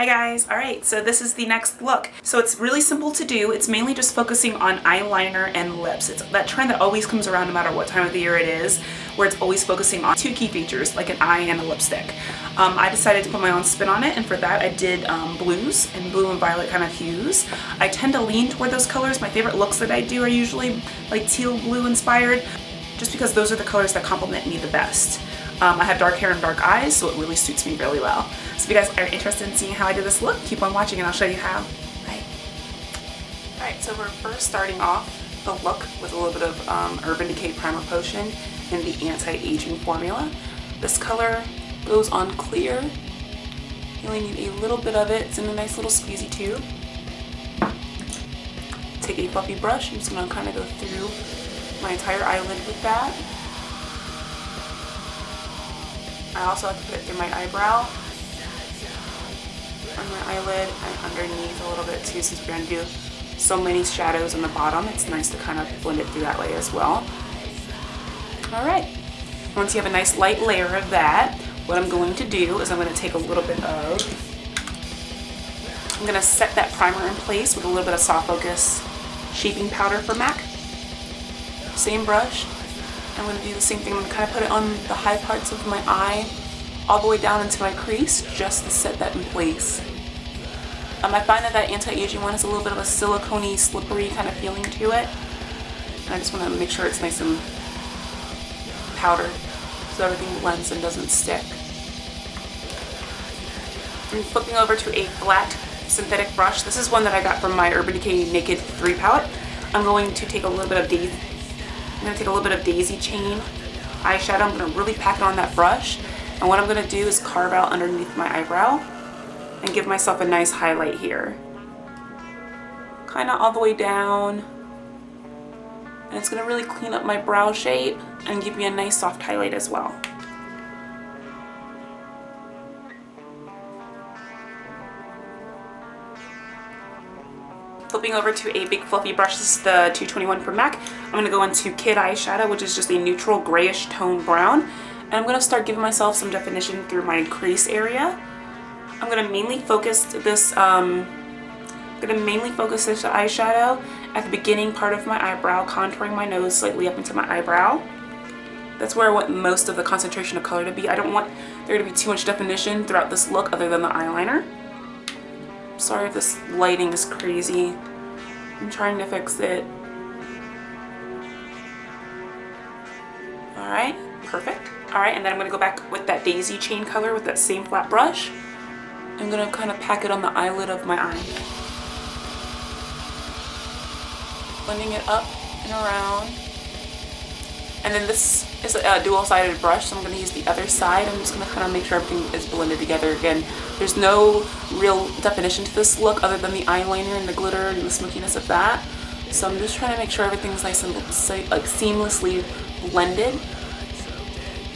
Hi guys! Alright, so this is the next look. So it's really simple to do. It's mainly just focusing on eyeliner and lips. It's that trend that always comes around no matter what time of the year it is, where it's always focusing on two key features, like an eye and a lipstick. I decided to put my own spin on it, and for that I did blues and blue and violet kind of hues. I tend to lean toward those colors. My favorite looks that I do are usually like teal blue inspired, just because those are the colors that complement me the best. I have dark hair and dark eyes, so it really suits me really well. So if you guys are interested in seeing how I did this look, keep on watching and I'll show you how. Bye. Alright, so we're first starting off the look with a little bit of Urban Decay Primer Potion in the Anti-Aging formula. This color goes on clear. You only need a little bit of it. It's in a nice little squeezy tube. Take a fluffy brush. I'm just going to kind of go through my entire eyelid with that. I also have to put it through my eyebrow, on my eyelid, and underneath a little bit too, since we're going to do so many shadows on the bottom. It's nice to kind of blend it through that way as well. Alright, once you have a nice light layer of that, what I'm going to do is I'm going to take a little bit of, I'm going to set that primer in place with a little bit of Soft Focus shaping powder for MAC. Same brush. I'm going to do the same thing. I'm going to kind of put it on the high parts of my eye, all the way down into my crease, just to set that in place. I find that that anti-aging one has a little bit of a silicone-y, slippery kind of feeling to it. And I just want to make sure it's nice and powdered, so everything blends and doesn't stick. I'm flipping over to a flat synthetic brush. This is one that I got from my Urban Decay Naked 3 palette. I'm going to take a little bit of Daisychain eyeshadow. I'm going to really pack it on that brush, and what I'm going to do is carve out underneath my eyebrow and give myself a nice highlight here, kind of all the way down, and it's going to really clean up my brow shape and give me a nice soft highlight as well. Flipping over to a big fluffy brush, this is the 221 from MAC. I'm going to go into Kid Eyeshadow, which is just a neutral grayish tone brown, and I'm going to start giving myself some definition through my crease area. I'm going to mainly focus this eyeshadow at the beginning part of my eyebrow, contouring my nose slightly up into my eyebrow. That's where I want most of the concentration of color to be. I don't want there to be too much definition throughout this look other than the eyeliner. Sorry if this lighting is crazy. I'm trying to fix it. Alright, perfect. Alright, and then I'm going to go back with that Daisychain color with that same flat brush. I'm going to kind of pack it on the eyelid of my eye. Blending it up and around. And then this is a dual-sided brush, so I'm going to use the other side. I'm just going to kind of make sure everything is blended together again. There's no real definition to this look other than the eyeliner and the glitter and the smokiness of that. So I'm just trying to make sure everything's nice and like seamlessly blended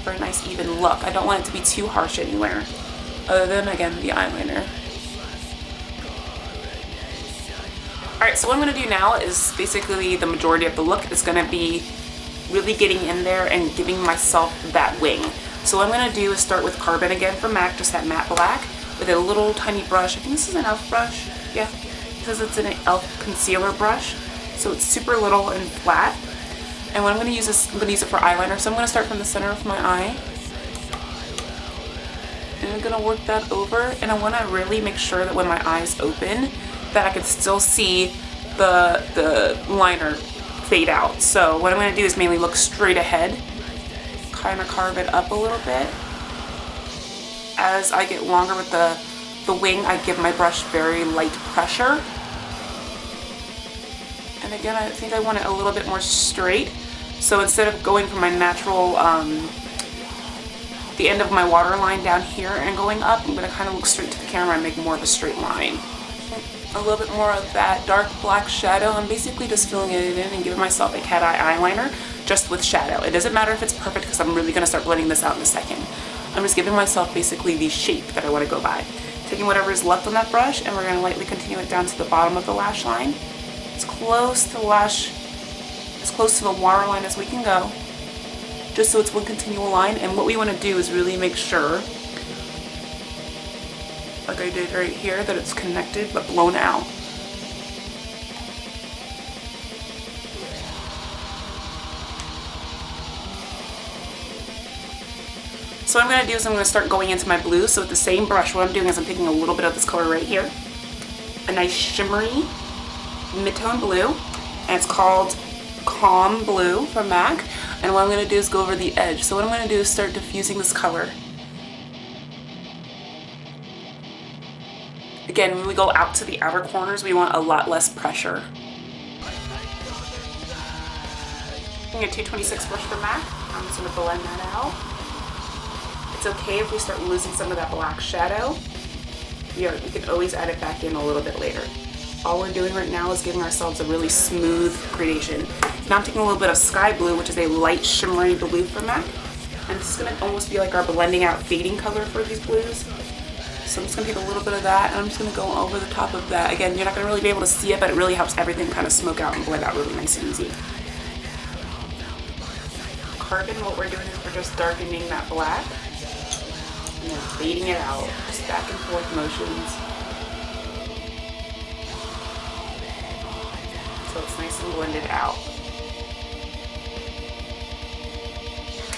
for a nice even look. I don't want it to be too harsh anywhere, other than, again, the eyeliner. Alright, so what I'm going to do now is basically the majority of the look is going to be really getting in there and giving myself that wing. So what I'm going to do is start with Carbon again from MAC, just that matte black, with a little tiny brush. I think this is an e.l.f. brush. Yeah, it says it's an e.l.f. concealer brush. So it's super little and flat. And what I'm going to use is, I'm going to use it for eyeliner. So I'm going to start from the center of my eye. And I'm going to work that over. And I want to really make sure that when my eyes open, that I can still see the liner fade out. So what I'm going to do is mainly look straight ahead, kind of carve it up a little bit. As I get longer with the wing, I give my brush very light pressure. And again, I think I want it a little bit more straight. So instead of going from my natural, the end of my waterline down here and going up, I'm going to kind of look straight to the camera and make more of a straight line. A little bit more of that dark black shadow. I'm basically just filling it in and giving myself a cat eye eyeliner just with shadow. It doesn't matter if it's perfect because I'm really going to start blending this out in a second. I'm just giving myself basically the shape that I want to go by. Taking whatever is left on that brush, and we're going to lightly continue it down to the bottom of the lash line. As close to the waterline as we can go, just so it's one continual line. And what we want to do is really make sure like I did right here, that it's connected but blown out. So what I'm going to do is I'm going to start going into my blue. So with the same brush, what I'm doing is I'm taking a little bit of this color right here, a nice shimmery mid-tone blue, and it's called Calm Blue from MAC. And what I'm going to do is go over the edge. So what I'm going to do is start diffusing this color. Again, when we go out to the outer corners, we want a lot less pressure. I'm using a 226 brush from MAC. I'm just going to blend that out. It's okay if we start losing some of that black shadow. We can always add it back in a little bit later. All we're doing right now is giving ourselves a really smooth gradation. Now I'm taking a little bit of sky blue, which is a light shimmery blue from MAC. And this is going to almost be like our blending out fading color for these blues. So I'm just going to take a little bit of that and I'm just going to go over the top of that. Again, you're not going to really be able to see it, but it really helps everything kind of smoke out and blend out really nice and easy. Carbon, what we're doing is we're just darkening that black and then fading it out, just back and forth motions. So it's nice and blended out.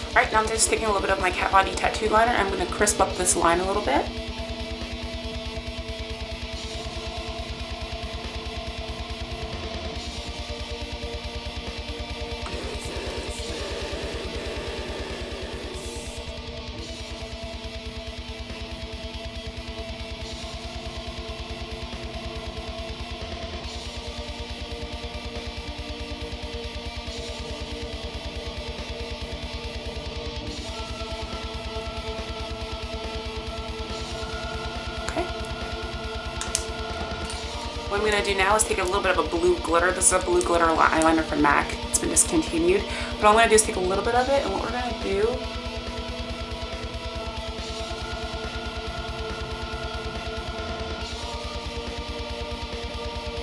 Alright, now I'm just taking a little bit of my Cat Von D tattoo liner. I'm going to crisp up this line a little bit. What I'm going to do now is take a little bit of a blue glitter. This is a blue glitter eyeliner from MAC. It's been discontinued. But all I'm going to do is take a little bit of it, and what we're going to do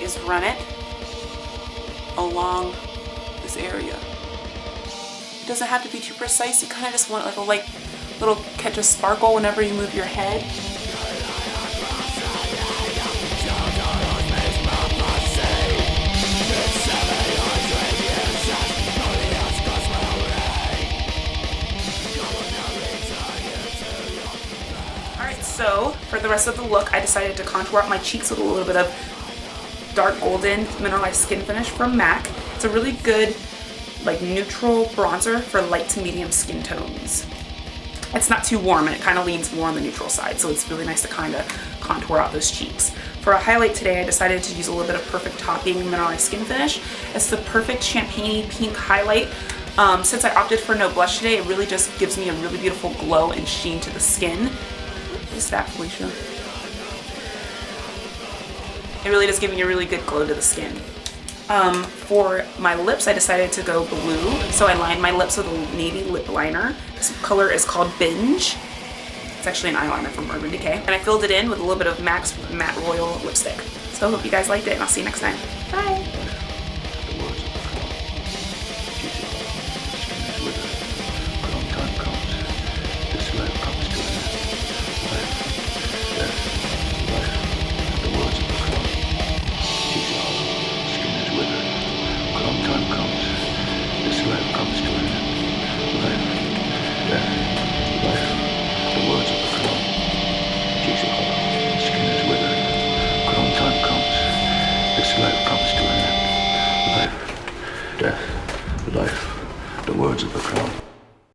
is run it along this area. It doesn't have to be too precise. You kind of just want like a light little catch of sparkle whenever you move your head. So for the rest of the look, I decided to contour out my cheeks with a little bit of dark golden mineralized skin finish from MAC. It's a really good like neutral bronzer for light to medium skin tones. It's not too warm and it kind of leans more on the neutral side, so it's really nice to kind of contour out those cheeks. For a highlight today, I decided to use a little bit of Perfect Topping mineralized skin finish. It's the perfect champagne pink highlight. Since I opted for no blush today, it really just gives me a really beautiful glow and sheen to the skin. Is that, Felicia? It really does give me a really good glow to the skin. For my lips, I decided to go blue, so I lined my lips with a navy lip liner. This color is called Binge. It's actually an eyeliner from Urban Decay. And I filled it in with a little bit of MAC's Matte Royal lipstick. So I hope you guys liked it, and I'll see you next time. Bye! Life, the words of the crown.